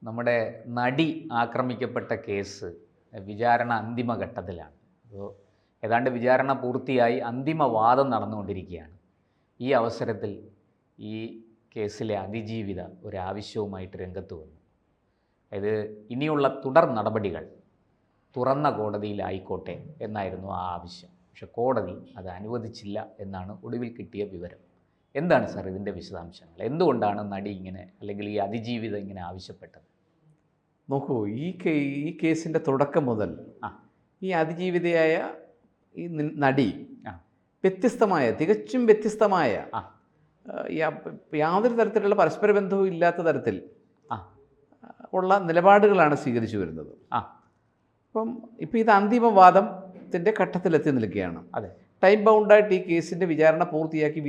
നമ്മുടെ നടി ആക്രമിക്കപ്പെട്ട കേസ് വിചാരണ അന്തിമഘട്ടത്തിലാണ്. അപ്പോൾ ഏതാണ്ട് വിചാരണ പൂർത്തിയായി അന്തിമവാദം നടന്നുകൊണ്ടിരിക്കുകയാണ്. ഈ അവസരത്തിൽ ഈ കേസിലെ അതിജീവിത ഒരാവശ്യവുമായിട്ട് രംഗത്ത് വന്നു. അതായത് ഇനിയുള്ള തുടർ നടപടികൾ തുറന്ന കോടതിയിലായിക്കോട്ടെ എന്നായിരുന്നു ആ ആവശ്യം. പക്ഷെ കോടതി അത് അനുവദിച്ചില്ല എന്നാണ് ഒടുവിൽ കിട്ടിയ വിവരം. എന്താണ് സാർ ഇതിൻ്റെ വിശദാംശങ്ങൾ? എന്തുകൊണ്ടാണ് നടി ഇങ്ങനെ, അല്ലെങ്കിൽ ഈ അതിജീവിത ഇങ്ങനെ ആവശ്യപ്പെട്ടത്? നോക്കൂ, ഈ കേസിൻ്റെ തുടക്കം മുതൽ ഈ അതിജീവിതയായ ഈ നടി തികച്ചും വ്യത്യസ്തമായ യാതൊരു തരത്തിലുള്ള പരസ്പര ബന്ധവും ഇല്ലാത്ത തരത്തിൽ ഉള്ള നിലപാടുകളാണ് സ്വീകരിച്ചു വരുന്നത്. അപ്പം ഇത് അന്തിമവാദത്തിൻ്റെ ഘട്ടത്തിലെത്തി നിൽക്കുകയാണ്. അതെ, ടൈം ബൗണ്ടായിട്ട് ഈ കേസിൻ്റെ വിചാരണ പൂർത്തിയാക്കി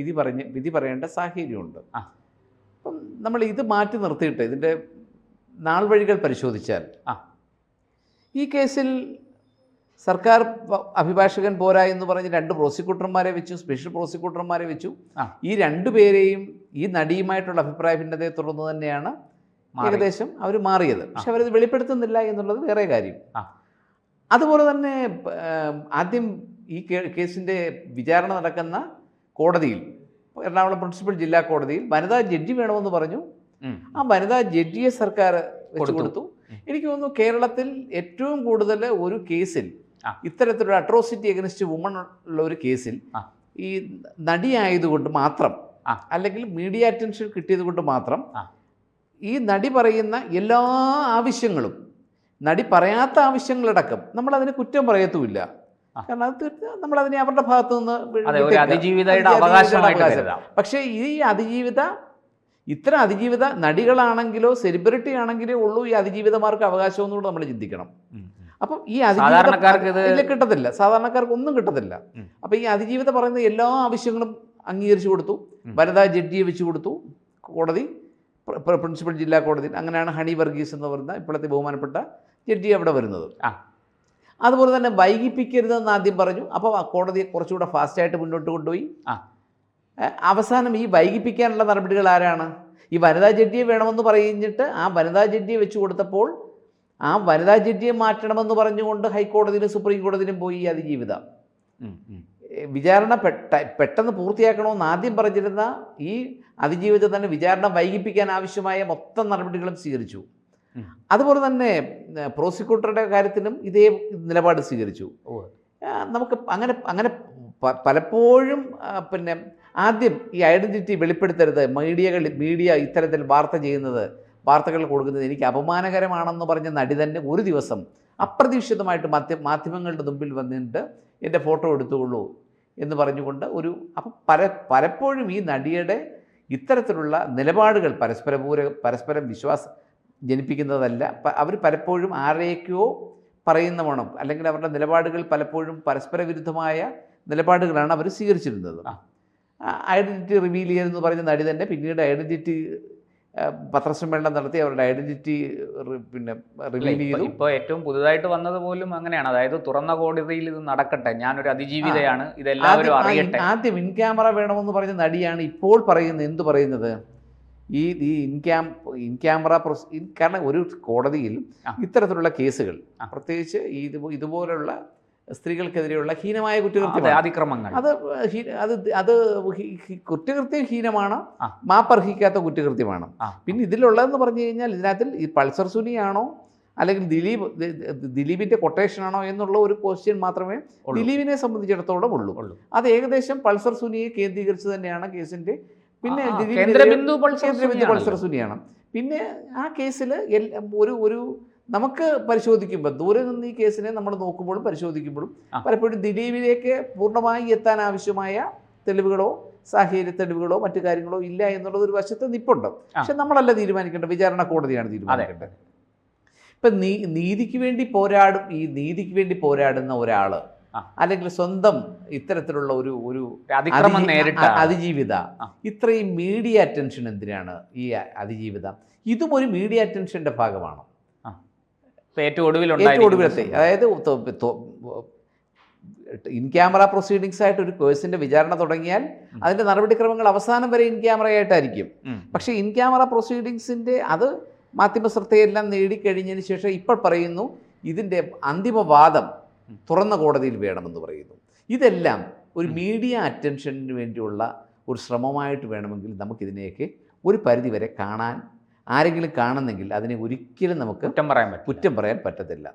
വിധി പറയേണ്ട സാഹചര്യമുണ്ട്. അപ്പം നമ്മൾ ഇത് മാറ്റി നിർത്തിയിട്ട് ഇതിൻ്റെ നാൾ വഴികൾ പരിശോധിച്ചാൽ ഈ കേസിൽ സർക്കാർ അഭിഭാഷകൻ പോരാ എന്ന് പറഞ്ഞ് 2 പ്രോസിക്യൂട്ടർമാരെ വെച്ചു, സ്പെഷ്യൽ പ്രോസിക്യൂട്ടർമാരെ വെച്ചു. ഈ 2 പേരെയും ഈ നടിയുമായിട്ടുള്ള അഭിപ്രായ ഭിന്നതയെ തുടർന്ന് തന്നെയാണ് ഏകദേശം അവർ മാറിയത്. പക്ഷെ അവരത് വെളിപ്പെടുത്തുന്നില്ല എന്നുള്ളത് വേറെ കാര്യം. അതുപോലെ തന്നെ ആദ്യം ഈ കേസിൻ്റെ വിചാരണ നടക്കുന്ന കോടതിയിൽ, എറണാകുളം പ്രിൻസിപ്പൽ ജില്ലാ കോടതിയിൽ വനിതാ ജഡ്ജി വേണമെന്ന് പറഞ്ഞു. ആ വനിതാ ജഡ്ജിയെ സർക്കാർ വെച്ചു കൊടുത്തു. എനിക്ക് തോന്നുന്നു കേരളത്തിൽ ഏറ്റവും കൂടുതൽ ഒരു കേസിൽ, ഇത്തരത്തിലുള്ള അട്രോസിറ്റി എഗനിസ്റ്റ് വുമൺ ഉള്ള ഒരു കേസിൽ ഈ നടിയായതുകൊണ്ട് മാത്രം, അല്ലെങ്കിൽ മീഡിയ അറ്റൻഷൻ കിട്ടിയത് കൊണ്ട് മാത്രം ഈ നടി പറയുന്ന എല്ലാ ആവശ്യങ്ങളും, നടി പറയാത്ത ആവശ്യങ്ങളടക്കം നമ്മളതിന് കുറ്റം പറയത്തുമില്ല. കാരണം അത് നമ്മളതിനെ അവരുടെ ഭാഗത്തു നിന്ന്, പക്ഷേ ഈ ഇത്തരം അതിജീവിത നടികളാണെങ്കിലോ സെലിബ്രിറ്റി ആണെങ്കിലോ ഉള്ളൂ ഈ അതിജീവിതമാർക്ക് അവകാശം എന്നുകൂടെ നമ്മൾ ചിന്തിക്കണം. അപ്പം ഈ അതിജീവിതക്കാർക്ക് കിട്ടത്തില്ല, സാധാരണക്കാർക്ക് ഒന്നും കിട്ടത്തില്ല. അപ്പം ഈ അതിജീവിത പറയുന്ന എല്ലാ ആവശ്യങ്ങളും അംഗീകരിച്ചു കൊടുത്തു, വനിതാ ജഡ്ജിയെ വെച്ചു കൊടുത്തു കോടതി, പ്രിൻസിപ്പൽ ജില്ലാ കോടതിയിൽ. അങ്ങനെയാണ് ഹണി വർഗീസ് എന്ന് പറയുന്ന ഇപ്പോഴത്തെ ബഹുമാനപ്പെട്ട ജഡ്ജി അവിടെ വരുന്നത്. അതുപോലെ തന്നെ വൈകിപ്പിക്കരുതെന്ന് ആദ്യം പറഞ്ഞു. അപ്പോൾ കോടതിയെ കുറച്ചുകൂടെ ഫാസ്റ്റായിട്ട് മുന്നോട്ട് കൊണ്ടുപോയി. അവസാനം ഈ വൈകിപ്പിക്കാനുള്ള നടപടികൾ ആരാണ്? ഈ വനിതാ ജഡ്ജിയെ വേണമെന്ന് പറഞ്ഞിട്ട് ആ വനിതാ ജഡ്ജിയെ വെച്ചു കൊടുത്തപ്പോൾ ആ വനിതാ ജഡ്ജിയെ മാറ്റണമെന്ന് പറഞ്ഞുകൊണ്ട് ഹൈക്കോടതിയിലും സുപ്രീം കോടതിയിലും പോയി ഈ അതിജീവിത. വിചാരണ പെട്ടെന്ന് പൂർത്തിയാക്കണമെന്ന് ആദ്യം പറഞ്ഞിരുന്ന ഈ അതിജീവിത തന്നെ വിചാരണ വൈകിപ്പിക്കാൻ ആവശ്യമായ മൊത്തം നടപടികളും സ്വീകരിച്ചു. അതുപോലെ തന്നെ പ്രോസിക്യൂട്ടറുടെ കാര്യത്തിലും ഇതേ നിലപാട് സ്വീകരിച്ചു. നമുക്ക് അങ്ങനെ പലപ്പോഴും ആദ്യം ഈ ഐഡൻറ്റിറ്റി വെളിപ്പെടുത്തരുത്, മീഡിയ ഇത്തരത്തിൽ വാർത്തകൾ കൊടുക്കുന്നത് എനിക്ക് അപമാനകരമാണെന്ന് പറഞ്ഞ നടി തന്നെ ഒരു ദിവസം അപ്രതീക്ഷിതമായിട്ട് മാധ്യമങ്ങളുടെ മുമ്പിൽ വന്നിട്ട് എൻ്റെ ഫോട്ടോ എടുത്തുകൊള്ളൂ എന്ന് പറഞ്ഞുകൊണ്ട് അപ്പം പലപ്പോഴും ഈ നടിയുടെ ഇത്തരത്തിലുള്ള നിലപാടുകൾ പരസ്പരം വിശ്വാസം ജനിപ്പിക്കുന്നതല്ല. അവർ പലപ്പോഴും ആരെയൊക്കെയോ പറയുന്ന വേണം, അല്ലെങ്കിൽ അവരുടെ നിലപാടുകൾ പലപ്പോഴും പരസ്പര വിരുദ്ധമായ നിലപാടുകളാണ് അവർ സ്വീകരിച്ചിരുന്നത്. ഐഡൻറ്റിറ്റി റിവീൽ ചെയ്തെന്ന് പറഞ്ഞ നടി തന്നെ പിന്നീട് ഐഡൻറ്റിറ്റി പത്രസമ്മേളനം നടത്തി അവരുടെ ഐഡൻറ്റിറ്റി റിവീൽ ചെയ്തു. ഇപ്പോൾ ഏറ്റവും പുതുതായിട്ട് വന്നത് പോലും അങ്ങനെയാണ്. അതായത് തുറന്ന കോടതിയിൽ ഇത് നടക്കട്ടെ, ഞാനൊരു അതിജീവിതയാണ്, ഇതെല്ലാവരും അറിയട്ടെ. ആദ്യം ഇൻ ക്യാമറ വേണമെന്ന് പറഞ്ഞ നടിയാണ് ഇപ്പോൾ പറയുന്നത് ഈ ഇൻ ക്യാമറ കാരണം ഒരു കോടതിയിൽ ഇത്തരത്തിലുള്ള കേസുകൾ, പ്രത്യേകിച്ച് ഇതുപോലുള്ള സ്ത്രീകൾക്കെതിരെയുള്ള ഹീനമായ കുറ്റകൃത്യമാണ്, അതിക്രമങ്ങൾ, അത് കുറ്റകൃത്യം ഹീനമാണ്, മാപ്പർഹിക്കാത്ത കുറ്റകൃത്യമാണ്. പിന്നെ ഇതിലുള്ളതെന്ന് പറഞ്ഞു കഴിഞ്ഞാൽ ഇതിനകത്തിൽ ഈ പൾസർ സുനിയാണോ അല്ലെങ്കിൽ ദിലീപിൻ്റെ കൊട്ടേഷനാണോ എന്നുള്ള ഒരു ക്വസ്റ്റ്യൻ മാത്രമേ ദിലീപിനെ സംബന്ധിച്ചിടത്തോളം ഉള്ളൂ. അത് ഏകദേശം പൾസർ സുനിയെ കേന്ദ്രീകരിച്ച് തന്നെയാണ് കേസിൻ്റെ. പിന്നെ കേന്ദ്രബിന്ദു പൾസർ സുനിയാണ്. പിന്നെ ആ കേസിൽ ഒരു നമുക്ക് പരിശോധിക്കുമ്പോൾ, ദൂരെ നിന്ന് ഈ കേസിനെ നമ്മൾ നോക്കുമ്പോഴും പരിശോധിക്കുമ്പോഴും പലപ്പോഴും ദിലീപിലേക്ക് പൂർണ്ണമായി എത്താൻ ആവശ്യമായ തെളിവുകളോ സാഹചര്യ തെളിവുകളോ മറ്റു കാര്യങ്ങളോ ഇല്ല എന്നുള്ളത് ഒരു വശത്ത് നിപ്പുണ്ട്. പക്ഷെ നമ്മളല്ല തീരുമാനിക്കേണ്ടത്, വിചാരണ കോടതിയാണ് തീരുമാനിക്കേണ്ടത്. ഇപ്പം നീതിക്ക് വേണ്ടി പോരാടുന്ന ഒരാൾ, അല്ലെങ്കിൽ സ്വന്തം ഇത്തരത്തിലുള്ള ഒരു അതിജീവിത, ഇത്രയും മീഡിയ അറ്റൻഷൻ എന്തിനാണ് ഈ അതിജീവിത? ഇതും ഒരു മീഡിയ അറ്റൻഷൻ്റെ ഭാഗമാണ്. ഏറ്റവും ഒടുവിലത്തെ, അതായത് ഇൻ ക്യാമറ പ്രൊസീഡിങ്സ് ആയിട്ട് ഒരു കേസിൻ്റെ വിചാരണ തുടങ്ങിയാൽ അതിൻ്റെ നടപടിക്രമങ്ങൾ അവസാനം വരെ ഇൻ ക്യാമറ ആയിട്ടായിരിക്കും. പക്ഷേ ഇൻ ക്യാമറ പ്രൊസീഡിങ്സിൻ്റെ അത് മാധ്യമശ്രദ്ധയെല്ലാം നേടിക്കഴിഞ്ഞതിന് ശേഷം ഇപ്പോൾ പറയുന്നു ഇതിൻ്റെ അന്തിമവാദം തുറന്ന കോടതിയിൽ വേണമെന്ന് പറയുന്നു. ഇതെല്ലാം ഒരു മീഡിയ അറ്റൻഷന് വേണ്ടിയുള്ള ഒരു ശ്രമമായിട്ട് വേണമെങ്കിൽ നമുക്കിതിനെയൊക്കെ ഒരു പരിധിവരെ കാണാൻ, ആരെങ്കിലും കാണുന്നെങ്കിൽ അതിനെ ഒരിക്കലും നമുക്ക് കുറ്റം പറയാൻ പറ്റത്തില്ല.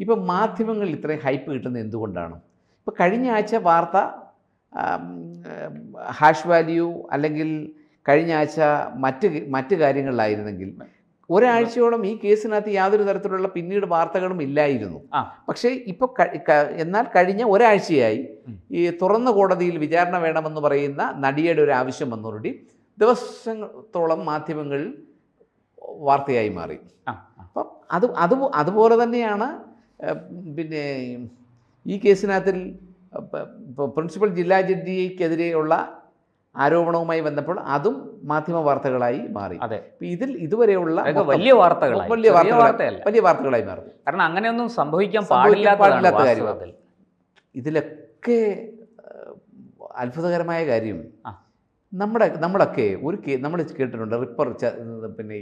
ഇപ്പം മാധ്യമങ്ങളിൽ ഇത്രയും ഹൈപ്പ് കിട്ടുന്നത് എന്തുകൊണ്ടാണ്? ഇപ്പോൾ കഴിഞ്ഞ ആഴ്ച വാർത്ത ഹാഷ് വാല്യൂ അല്ലെങ്കിൽ കഴിഞ്ഞ ആഴ്ച മറ്റ് കാര്യങ്ങളിലായിരുന്നെങ്കിൽ ഒരാഴ്ചയോളം ഈ കേസിനകത്ത് യാതൊരു തരത്തിലുള്ള പിന്നീട് വാർത്തകളും ഇല്ലായിരുന്നു. പക്ഷേ ഇപ്പോൾ എന്നാൽ കഴിഞ്ഞ ഒരാഴ്ചയായി ഈ തുറന്ന കോടതിയിൽ വിചാരണ വേണമെന്ന് പറയുന്ന നടിയുടെ ഒരു ആവശ്യം വന്നതോടുകൂടി ദിവസത്തോളം മാധ്യമങ്ങളിൽ വാർത്തയായി മാറി. അപ്പം അതുപോലെ തന്നെയാണ് പിന്നെ ഈ കേസിനകത്തിൽ പ്രിൻസിപ്പൽ ജില്ലാ ജഡ്ജിക്കെതിരെയുള്ള ആരോപണവുമായി ബന്ധപ്പോൾ അതും മാധ്യമ വാർത്തകളായി മാറി. ഇതിൽ ഇതുവരെയുള്ള വലിയ വാർത്തകളായി മാറും. കാരണം അങ്ങനെയൊന്നും സംഭവിക്കാൻ പാടില്ലാത്ത കാര്യം. ഇതിലൊക്കെ അത്ഭുതകരമായ കാര്യം നമ്മളൊക്കെ നമ്മൾ കേട്ടിട്ടുണ്ട് പിന്നെ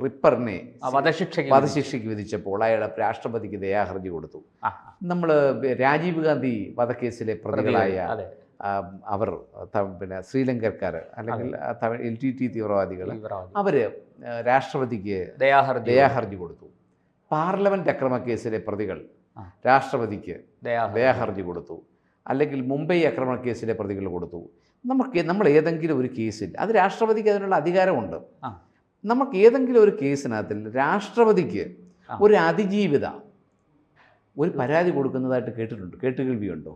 റിപ്പറിനെ വധശിക്ഷയ്ക്ക് വിധിച്ചപ്പോൾ അയാളെ രാഷ്ട്രപതിക്ക് ദയാഹർജി കൊടുത്തു. നമ്മൾ രാജീവ് ഗാന്ധി വധക്കേസിലെ പ്രതികളായ അവർ പിന്നെ ശ്രീലങ്കക്കാർ അല്ലെങ്കിൽ LTT തീവ്രവാദികൾ അവർ രാഷ്ട്രപതിക്ക് ദയാഹർജി കൊടുത്തു. പാർലമെൻറ്റ് അക്രമക്കേസിലെ പ്രതികൾ രാഷ്ട്രപതിക്ക് ദയാഹർജി കൊടുത്തു. അല്ലെങ്കിൽ മുംബൈ ആക്രമണക്കേസിലെ പ്രതികൾ കൊടുത്തു. നമ്മൾ ഏതെങ്കിലും ഒരു കേസിൽ അത് രാഷ്ട്രപതിക്ക് അതിനുള്ള അധികാരമുണ്ട്. നമുക്ക് ഏതെങ്കിലും ഒരു കേസിനകത്തിൽ രാഷ്ട്രപതിക്ക് ഒരു അതിജീവിത ഒരു പരാതി കൊടുക്കുന്നതായിട്ട് കേട്ടുകേൾവിയുണ്ടോ?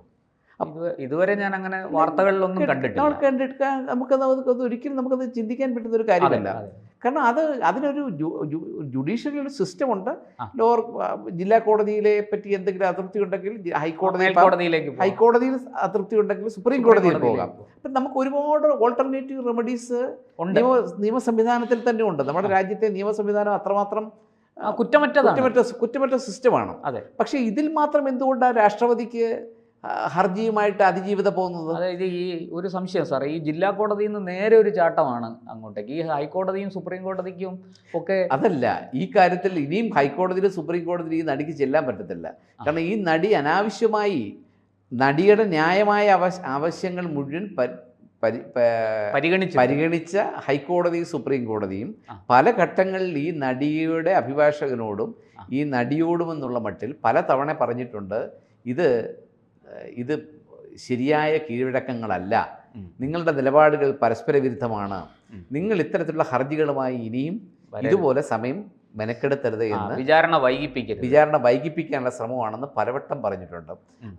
ഇതുവരെ ഞാൻ അങ്ങനെ വാർത്തകളിലൊന്നും കണ്ടിട്ടില്ല. നമുക്കത് ഒരിക്കലും നമുക്കത് ചിന്തിക്കാൻ പറ്റുന്ന ഒരു കാര്യമല്ല. കാരണം അതിനൊരു ജുഡീഷ്യൽ സിസ്റ്റം ഉണ്ട്. ലോവർ ജില്ലാ കോടതിയിലെ പറ്റി എന്തെങ്കിലും അതൃപ്തി ഉണ്ടെങ്കിൽ ഹൈക്കോടതിയിൽ അതൃപ്തി ഉണ്ടെങ്കിൽ സുപ്രീം കോടതിയിൽ പോകാം. അപ്പം നമുക്ക് ഒരുപാട് ഓൾട്ടർനേറ്റീവ് റെമഡീസ് നിയമ സംവിധാനത്തിൽ തന്നെ ഉണ്ട്. നമ്മുടെ രാജ്യത്തെ നിയമ സംവിധാനം അത്രമാത്രം കുറ്റമറ്റ സിസ്റ്റമാണ്. പക്ഷേ ഇതിൽ മാത്രം എന്തുകൊണ്ടാണ് രാഷ്ട്രപതിക്ക് ഹർജിയുമായിട്ട് അതിജീവിത പോകുന്നത്? അതായത് ഈ ഒരു സംശയം സാറേ, ഈ ജില്ലാ കോടതിയിൽ നിന്ന് നേരെ ഒരു ചാട്ടമാണ് അങ്ങോട്ടേക്ക്. ഈ ഹൈക്കോടതിയും സുപ്രീം കോടതിക്കും ഒക്കെ അതല്ല. ഈ കാര്യത്തിൽ ഇനിയും ഹൈക്കോടതിയിലും സുപ്രീം കോടതിയിൽ ഈ നടിക്ക് ചെല്ലാൻ പറ്റത്തില്ല. കാരണം ഈ നടി അനാവശ്യമായി നടിയുടെ ന്യായമായ ആവശ്യങ്ങൾ മുഴുവൻ പരിഗണിച്ച ഹൈക്കോടതിയും സുപ്രീം കോടതിയും പല ഘട്ടങ്ങളിൽ ഈ നടിയുടെ അഭിഭാഷകനോടും ഈ നടിയോടുമെന്നുള്ള മട്ടിൽ പല തവണ പറഞ്ഞിട്ടുണ്ട്, ഇത് ശരിയായ കീഴ്വഴക്കങ്ങളല്ല, നിങ്ങളുടെ നിലപാടുകൾ പരസ്പര വിരുദ്ധമാണ്, നിങ്ങൾ ഇത്തരത്തിലുള്ള ഹർജികളുമായി ഇനിയും ഇതുപോലെ സമയം മെനക്കെടുത്തരുത് എന്ന് വിചാരണ വൈകിപ്പിക്കാനുള്ള ശ്രമമാണെന്ന് പലവട്ടം പറഞ്ഞിട്ടുണ്ട്.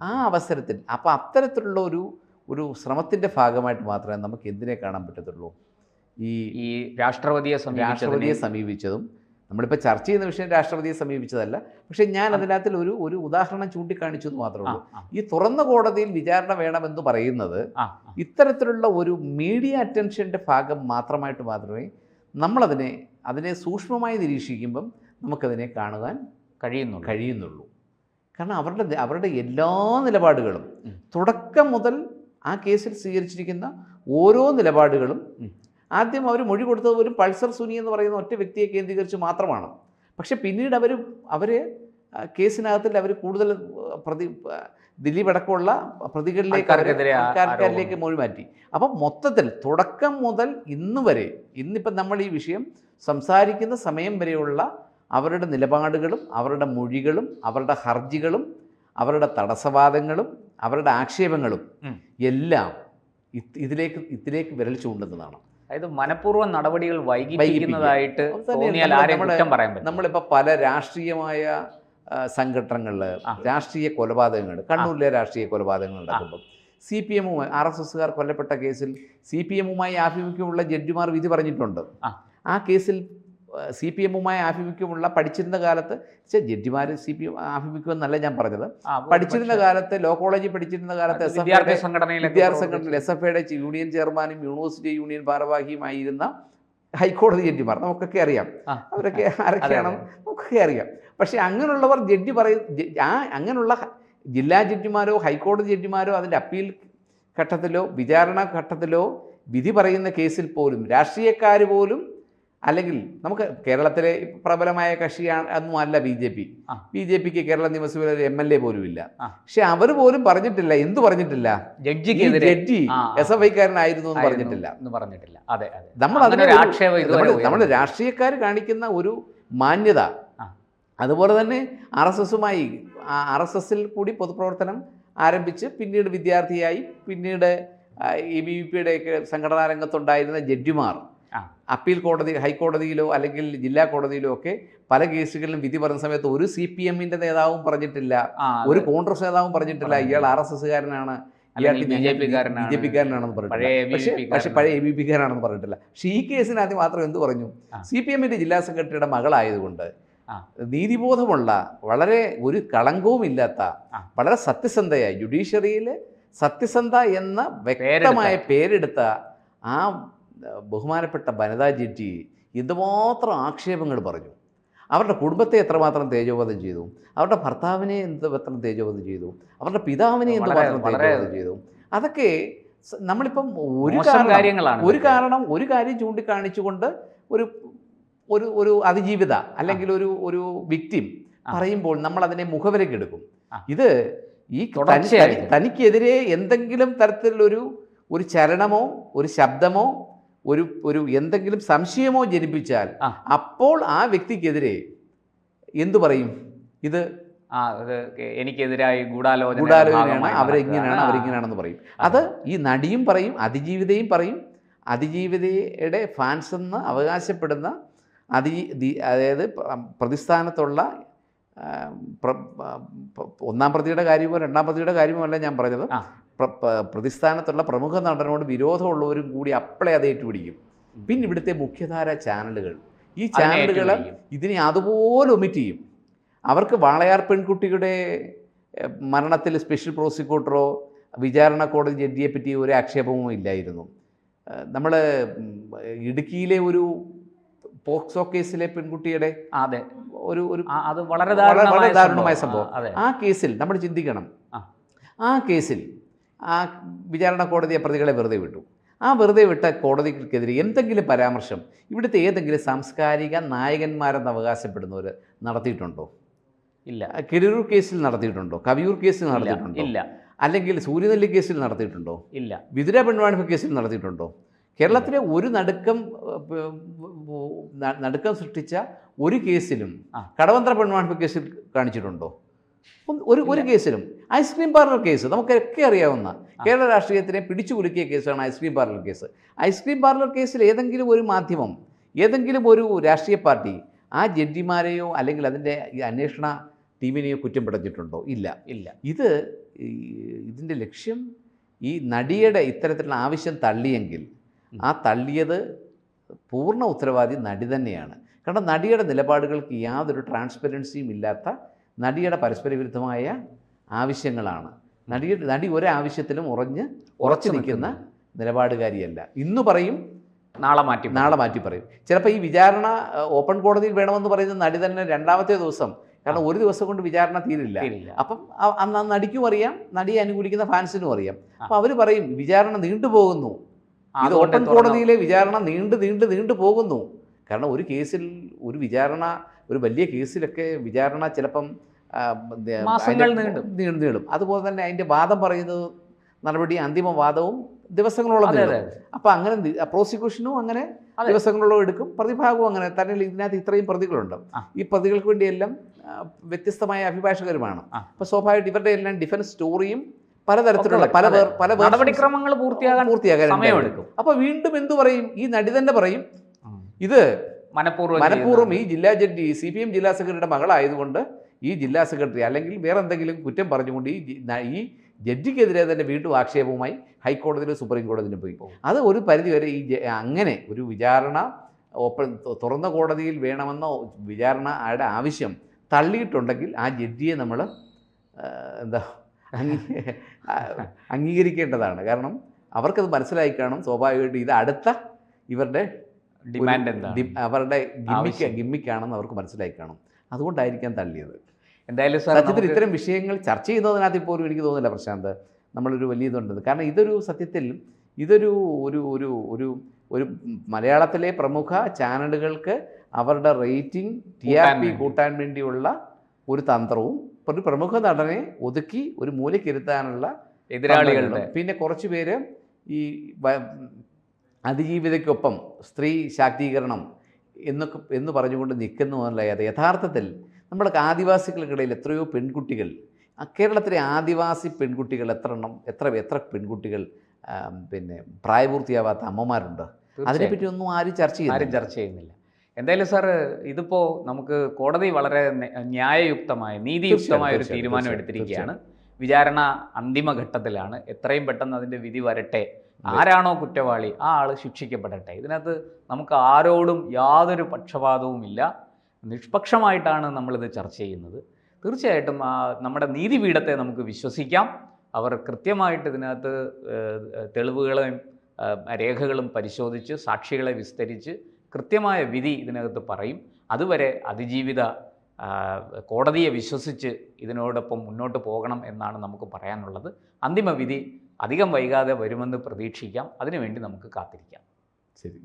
ആ അവസരത്തിൽ അപ്പോൾ അത്തരത്തിലുള്ള ഒരു ശ്രമത്തിൻ്റെ ഭാഗമായിട്ട് മാത്രമേ നമുക്ക് എന്തിനെ കാണാൻ പറ്റത്തുള്ളൂ? ഈ രാഷ്ട്രപതിയെ സമീപിച്ചതും നമ്മളിപ്പോൾ ചർച്ച ചെയ്യുന്ന വിഷയം രാഷ്ട്രപതിയെ സമീപിച്ചതല്ല. പക്ഷേ ഞാൻ അതിനകത്തിൽ ഒരു ഉദാഹരണം ചൂണ്ടിക്കാണിച്ചു എന്ന് മാത്രമേ ഉള്ളൂ. ഈ തുറന്ന കോടതിയിൽ വിചാരണ വേണമെന്ന് പറയുന്നത് ഇത്തരത്തിലുള്ള ഒരു മീഡിയ അറ്റൻഷൻ്റെ ഭാഗം മാത്രമേ അതിനെ സൂക്ഷ്മമായി നിരീക്ഷിക്കുമ്പം നമുക്കതിനെ കാണുവാൻ കഴിയുന്നുള്ളൂ. കാരണം അവരുടെ എല്ലാ നിലപാടുകളും തുടക്കം മുതൽ ആ കേസിൽ സ്വീകരിച്ചിരിക്കുന്ന ഓരോ നിലപാടുകളും ആദ്യം അവർ മൊഴി കൊടുത്തത് പോലും പൾസർ സുനി എന്ന് പറയുന്ന ഒറ്റ വ്യക്തിയെ കേന്ദ്രീകരിച്ച് മാത്രമാണ്. പക്ഷെ പിന്നീട് അവർ കേസിനകത്തിൽ അവർ കൂടുതൽ ദിലീപ് അടക്കമുള്ള പ്രതികളിലേക്ക് മൊഴി മാറ്റി. അപ്പം മൊത്തത്തിൽ തുടക്കം മുതൽ ഇന്നിപ്പം നമ്മൾ ഈ വിഷയം സംസാരിക്കുന്ന സമയം വരെയുള്ള അവരുടെ നിലപാടുകളും അവരുടെ മൊഴികളും അവരുടെ ഹർജികളും അവരുടെ തടസ്സവാദങ്ങളും അവരുടെ ആക്ഷേപങ്ങളും എല്ലാം ഇതിലേക്ക് വിരൽ ചൂണ്ടുന്നതാണ്. അതായത് മനഃപൂർവ്വം നടപടികൾ വൈകിപ്പിക്കുന്നതായിട്ട് തോന്നിയാൽ ആരെയും കുറ്റം പറയാൻ പറ്റും. നമ്മളിപ്പോൾ പല രാഷ്ട്രീയമായ സംഘടനകളിൽ രാഷ്ട്രീയ കൊലപാതകങ്ങൾ, കണ്ണൂരിലെ രാഷ്ട്രീയ കൊലപാതകങ്ങൾ നടക്കുമ്പോൾ CPM RSSകാർ കൊല്ലപ്പെട്ട കേസിൽ CPMുമായി ആഭിമുഖ്യമുള്ള ജഡ്ജിമാർ വിധി പറഞ്ഞിട്ടുണ്ട്. ആ കേസിൽ CPMുമായി ആഭിമുഖ്യമുള്ള പഠിച്ചിരുന്ന കാലത്ത് ജഡ്ജിമാർ CPM ആഭിമുഖ്യം എന്നല്ല ഞാൻ പറഞ്ഞത്, പഠിച്ചിരുന്ന കാലത്ത് ലോ കോളേജിൽ പഠിച്ചിരുന്ന കാലത്ത് വിദ്യാർത്ഥി സംഘടനയിൽ SFIയുടെ യൂണിയൻ ചെയർമാനും യൂണിവേഴ്സിറ്റി യൂണിയൻ ഭാരവാഹിയുമായിരുന്ന ഹൈക്കോടതി ജഡ്ജിമാർ നമുക്കൊക്കെ അറിയാം. അവരൊക്കെ ആരൊക്കെയാണെന്ന് നമുക്കൊക്കെ അറിയാം. പക്ഷേ അങ്ങനെയുള്ളവർ അങ്ങനെയുള്ള ജില്ലാ ജഡ്ജിമാരോ ഹൈക്കോടതി ജഡ്ജിമാരോ അതിൻ്റെ അപ്പീൽ ഘട്ടത്തിലോ വിചാരണ ഘട്ടത്തിലോ വിധി പറയുന്ന കേസിൽ പോലും രാഷ്ട്രീയക്കാർ പോലും അല്ലെങ്കിൽ നമുക്ക് കേരളത്തിലെ പ്രബലമായ കക്ഷിയാണ് ഒന്നും അല്ല B J P. B J പിക്ക് കേരള നിയമസഭയിൽ ഒരു MLA പോലും ഇല്ല. പക്ഷെ അവർ പോലും പറഞ്ഞിട്ടില്ല, എന്തു പറഞ്ഞിട്ടില്ല, ജഡ്ജി SFIക്കാരനായിരുന്നു എന്ന് പറഞ്ഞിട്ടില്ല. നമ്മൾ രാഷ്ട്രീയക്കാർ കാണിക്കുന്ന ഒരു മാന്യത, അതുപോലെ തന്നെ RSSൽ കൂടി പൊതുപ്രവർത്തനം ആരംഭിച്ച് പിന്നീട് വിദ്യാർത്ഥിയായി പിന്നീട് ABVPയുടെയൊക്കെ സംഘടനാ രംഗത്തുണ്ടായിരുന്ന ജഡ്ജിമാർ അപ്പീൽ കോടതി, ഹൈക്കോടതിയിലോ അല്ലെങ്കിൽ ജില്ലാ കോടതിയിലോ ഒക്കെ പല കേസുകളിലും വിധി പറഞ്ഞ സമയത്ത് ഒരു CPMന്റെ നേതാവും പറഞ്ഞിട്ടില്ല, ഒരു കോൺഗ്രസ് നേതാവും പറഞ്ഞിട്ടില്ല ഇയാൾ RSSകാരനാണ്, ഇയാൾ BJPക്കാരനാണെന്ന് പറഞ്ഞിട്ടില്ല, പക്ഷെ പഴയ ABVPക്കാരാണെന്ന് പറഞ്ഞിട്ടില്ല. പക്ഷേ ഈ കേസിനകത്ത് മാത്രം എന്ത് പറഞ്ഞു, CPMന്റെ ജില്ലാ സെക്രട്ടറിയുടെ മകളായതുകൊണ്ട് നീതിബോധമുള്ള, വളരെ ഒരു കളങ്കവും ഇല്ലാത്ത, വളരെ സത്യസന്ധയായ, ജുഡീഷ്യറിയിൽ സത്യസന്ധ എന്ന വ്യക്തമായ പേരെടുത്ത ആ ബഹുമാനപ്പെട്ട വനിതാ ജഡ്ജി എന്തുമാത്രം ആക്ഷേപങ്ങൾ പറഞ്ഞു. അവരുടെ കുടുംബത്തെ എത്രമാത്രം തേജോവധം ചെയ്തു, അവരുടെ ഭർത്താവിനെ എന്തുമാത്രം തേജോവധം ചെയ്തു, അവരുടെ പിതാവിനെ എന്തുമാത്രം തേജോവധം ചെയ്തു. അതൊക്കെ നമ്മളിപ്പം ഒരു കാര്യം ചൂണ്ടിക്കാണിച്ചുകൊണ്ട് ഒരു അതിജീവിത അല്ലെങ്കിൽ ഒരു വിക്ടിം പറയുമ്പോൾ നമ്മൾ അതിനെ മുഖവിലേക്ക് എടുക്കും. ഇത് ഈ തനിക്കെതിരെ എന്തെങ്കിലും തരത്തിലുള്ളൊരു ചലനമോ ഒരു ശബ്ദമോ ഒരു എന്തെങ്കിലും സംശയമോ ജനിപ്പിച്ചാൽ അപ്പോൾ ആ വ്യക്തിക്കെതിരെ എന്തു പറയും, ഇത് എനിക്കെതിരായി ഗൂഢാലോചനയാണ്, അവരിങ്ങനെയാണെന്ന് പറയും. അത് ഈ നടിയും പറയും, അതിജീവിതയും പറയും. അതിജീവിതയുടെ ഫാൻസ് എന്ന് അവകാശപ്പെടുന്ന അതായത് പ്രതിസ്ഥാനത്തുള്ള ഒന്നാം പ്രതിയുടെ കാര്യമോ രണ്ടാം പ്രതിയുടെ കാര്യമോ അല്ല ഞാൻ പറഞ്ഞത്, പ്രതിസ്ഥാനത്തുള്ള പ്രമുഖ നടനോട് വിരോധമുള്ളവരും കൂടി അപ്പളെ അത് ഏറ്റുപിടിക്കും. പിന്നെ ഇവിടുത്തെ മുഖ്യധാര ചാനലുകൾ, ഈ ചാനലുകൾ ഇതിനെ അതുപോലെ ഒമിറ്റ് ചെയ്യും. അവർക്ക് വാളയാർ പെൺകുട്ടിയുടെ മരണത്തിൽ സ്പെഷ്യൽ പ്രോസിക്യൂട്ടറോ വിചാരണ കോടതി ജഡ്ജിയെ പറ്റി ഒരു ആക്ഷേപവും ഇല്ലായിരുന്നു. നമ്മൾ ഇടുക്കിയിലെ ഒരു പോക്സോ കേസിലെ പെൺകുട്ടിയുടെ അത് വളരെ ദാരുണമായ സംഭവം, ആ കേസിൽ നമ്മൾ ചിന്തിക്കണം, ആ കേസിൽ ആ വിചാരണ കോടതിയെ പ്രതികളെ വെറുതെ വിട്ടു. ആ വെറുതെ വിട്ട കോടതികൾക്കെതിരെ എന്തെങ്കിലും പരാമർശം ഇവിടുത്തെ ഏതെങ്കിലും സാംസ്കാരിക നായകന്മാരെന്ന് അവകാശപ്പെടുന്നവർ നടത്തിയിട്ടുണ്ടോ? ഇല്ല. കിരൂർ കേസിൽ നടത്തിയിട്ടുണ്ടോ? കവിയൂർ കേസിൽ നടത്തിയിട്ടുണ്ടോ? ഇല്ല. അല്ലെങ്കിൽ സൂര്യനെല്ലി കേസിൽ നടത്തിയിട്ടുണ്ടോ? ഇല്ല. വിതുര പെൺവാണിഭ കേസിൽ നടത്തിയിട്ടുണ്ടോ? കേരളത്തിലെ ഒരു നടുക്കം സൃഷ്ടിച്ച ഒരു കേസിലും കടവന്ത്ര പെൺവാണിഭ കേസിൽ കാണിച്ചിട്ടുണ്ടോ? ഒരു കേസിലും. ഐസ്ക്രീം പാർലർ കേസ് നമുക്കൊക്കെ അറിയാവുന്ന കേരള രാഷ്ട്രീയത്തിനെ പിടിച്ചു കുലുക്കിയ കേസാണ് ice cream parlour case. Ice cream parlour കേസിൽ ഏതെങ്കിലും ഒരു മാധ്യമം, ഏതെങ്കിലും ഒരു രാഷ്ട്രീയ പാർട്ടി ആ ജഡ്ജിമാരെയോ അല്ലെങ്കിൽ അതിൻ്റെ അന്വേഷണ ടീമിനെയോ കുറ്റം പിടിച്ചിട്ടുണ്ടോ? ഇല്ല. ഇതിൻ്റെ ലക്ഷ്യം ഈ നടിയുടെ ഇത്തരത്തിലുള്ള ആവശ്യം തള്ളിയെങ്കിൽ ആ തള്ളിയത് പൂർണ്ണ ഉത്തരവാദി നടി തന്നെയാണ്. കാരണം നടിയുടെ നിലപാടുകൾക്ക് യാതൊരു ട്രാൻസ്പെറൻസിയും ഇല്ലാത്ത, നടിയുടെ പരസ്പര വിരുദ്ധമായ ആവശ്യങ്ങളാണ്. നടി ഒരാവശ്യത്തിലും ഉറച്ചു നിൽക്കുന്ന നിലപാടുകാരിയല്ല. ഇന്ന് പറയും, നാളെ മാറ്റി പറയും. ചിലപ്പോൾ ഈ വിചാരണ ഓപ്പൺ കോടതിയിൽ വേണമെന്ന് പറയുന്ന നടി തന്നെ രണ്ടാമത്തെ ദിവസം, കാരണം ഒരു ദിവസം കൊണ്ട് വിചാരണ തീരില്ല. അപ്പം അന്ന് നടിക്കും അറിയാം, നടിയെ അനുകൂലിക്കുന്ന ഫാൻസിനും അറിയാം. അപ്പം അവർ പറയും വിചാരണ നീണ്ടുപോകുന്നു, ഇത് ഓപ്പൺ കോടതിയിലെ വിചാരണ നീണ്ടു പോകുന്നു. കാരണം ഒരു കേസിൽ ഒരു വിചാരണ, ഒരു വലിയ കേസിലൊക്കെ വിചാരണ ചിലപ്പം നീളും. അതുപോലെ തന്നെ അതിൻ്റെ വാദം പറയുന്നത് നടപടി, അന്തിമ വാദവും ദിവസങ്ങളോളം നീളും. അപ്പം അങ്ങനെ പ്രോസിക്യൂഷനും അങ്ങനെ ദിവസങ്ങളോളം എടുക്കും, പ്രതിഭാഗവും അങ്ങനെ തന്നെ. ഇതിനകത്ത് ഇത്രയും പ്രതികളുണ്ട്, ഈ പ്രതികൾക്ക് വേണ്ടിയെല്ലാം വ്യത്യസ്തമായ അഭിഭാഷകരുമാണ്. അപ്പോൾ സ്വാഭാവികമായിട്ട് ഇവരുടെ എല്ലാം ഡിഫൻസ് സ്റ്റോറിയും പലതരത്തിലുള്ള പല നടപടിക്രമങ്ങൾ പൂർത്തിയാകാൻ സമയമെടുക്കും. അപ്പോൾ വീണ്ടും എന്തു പറയും, ഈ നടി തന്നെ പറയും ഇത് മനഃപൂർവ്വം ഈ ജില്ലാ ജഡ്ജി CPM ജില്ലാ സെക്രട്ടറിയുടെ മകളായതുകൊണ്ട് ഈ ജില്ലാ സെക്രട്ടറി അല്ലെങ്കിൽ വേറെ എന്തെങ്കിലും കുറ്റം പറഞ്ഞുകൊണ്ട് ഈ ജഡ്ജിക്കെതിരെ തന്നെ വീണ്ടും ആക്ഷേപവുമായി ഹൈക്കോടതിയിലും സുപ്രീം കോടതിയിലും പോയി. അത് ഒരു പരിധിവരെ അങ്ങനെ ഒരു വിചാരണ തുറന്ന കോടതിയിൽ വേണമെന്ന വിചാരണയുടെ ആവശ്യം തള്ളിയിട്ടുണ്ടെങ്കിൽ ആ ജഡ്ജിയെ നമ്മൾ അംഗീകരിക്കേണ്ടതാണ്. കാരണം അവർക്കത് മനസ്സിലായി കാണും, സ്വാഭാവികമായിട്ട് ഇത് അടുത്ത ഇവരുടെ ഡിമാൻഡ് എന്താണ്, അവരുടെ ഗിമ്മിക്കാണെന്ന് അവർക്ക് മനസ്സിലായി കാണും. അതുകൊണ്ടായിരിക്കാം തള്ളിയത്. എന്തായാലും സത്യത്തിൽ ഇത്തരം വിഷയങ്ങൾ ചർച്ച ചെയ്യുന്നതിനകത്ത് പോലും എനിക്ക് തോന്നുന്നില്ല പ്രശാന്ത് നമ്മളൊരു വലിയ ഇതുണ്ടെന്ന്. കാരണം ഇതൊരു സത്യത്തിൽ ഒരു ഒരു മലയാളത്തിലെ പ്രമുഖ ചാനലുകൾക്ക് അവരുടെ റേറ്റിംഗ് TRP കൂട്ടാൻ വേണ്ടിയുള്ള ഒരു തന്ത്രവും ഒരു പ്രമുഖ നടനെ ഒതുക്കി ഒരു മൂലക്കിരുത്താനുള്ള എതിരാളികളുടെ, പിന്നെ കുറച്ച് പേര് ഈ അതിജീവിതയ്ക്കൊപ്പം സ്ത്രീ ശാക്തീകരണം എന്ന് പറഞ്ഞുകൊണ്ട് നിൽക്കുന്നതല്ലാതെ യഥാർത്ഥത്തിൽ നമ്മുടെ ആദിവാസികൾക്കിടയിൽ എത്രയോ പെൺകുട്ടികൾ, കേരളത്തിലെ ആദിവാസി പെൺകുട്ടികൾ എത്ര പെൺകുട്ടികൾ പിന്നെ പ്രായപൂർത്തിയാവാത്ത അമ്മമാരുണ്ട്. അതിനെപ്പറ്റി ഒന്നും ആരും ചർച്ച ചെയ്യുന്നില്ല. എന്തായാലും സാർ, ഇതിപ്പോൾ നമുക്ക് കോടതി വളരെ ന്യായയുക്തമായ, നീതിയുക്തമായ ഒരു തീരുമാനം എടുത്തിരിക്കുകയാണ്. വിചാരണ അന്തിമഘട്ടത്തിലാണ്. എത്രയും പെട്ടെന്ന് അതിൻ്റെ വിധി വരട്ടെ. ആരാണോ കുറ്റവാളി ആ ആൾ ശിക്ഷിക്കപ്പെടട്ടെ. ഇതിനകത്ത് നമുക്ക് ആരോടും യാതൊരു പക്ഷപാതവുമില്ല. നിഷ്പക്ഷമായിട്ടാണ് നമ്മളിത് ചർച്ച ചെയ്യുന്നത്. തീർച്ചയായിട്ടും നമ്മുടെ നീതിപീഠത്തെ നമുക്ക് വിശ്വസിക്കാം. അവർ കൃത്യമായിട്ട് ഇതിനകത്ത് തെളിവുകളും രേഖകളും പരിശോധിച്ച് സാക്ഷികളെ വിസ്തരിച്ച് കൃത്യമായ വിധി ഇതിനകത്ത് പറയും. അതുവരെ അതിജീവിത കോടതിയെ വിശ്വസിച്ച് ഇതിനോടൊപ്പം മുന്നോട്ട് പോകണം എന്നാണ് നമുക്ക് പറയാനുള്ളത്. അന്തിമ വിധി അധികം വൈകാതെ വരുമെന്ന് പ്രതീക്ഷിക്കാം. അതിനുവേണ്ടി നമുക്ക് കാത്തിരിക്കാം. ശരി.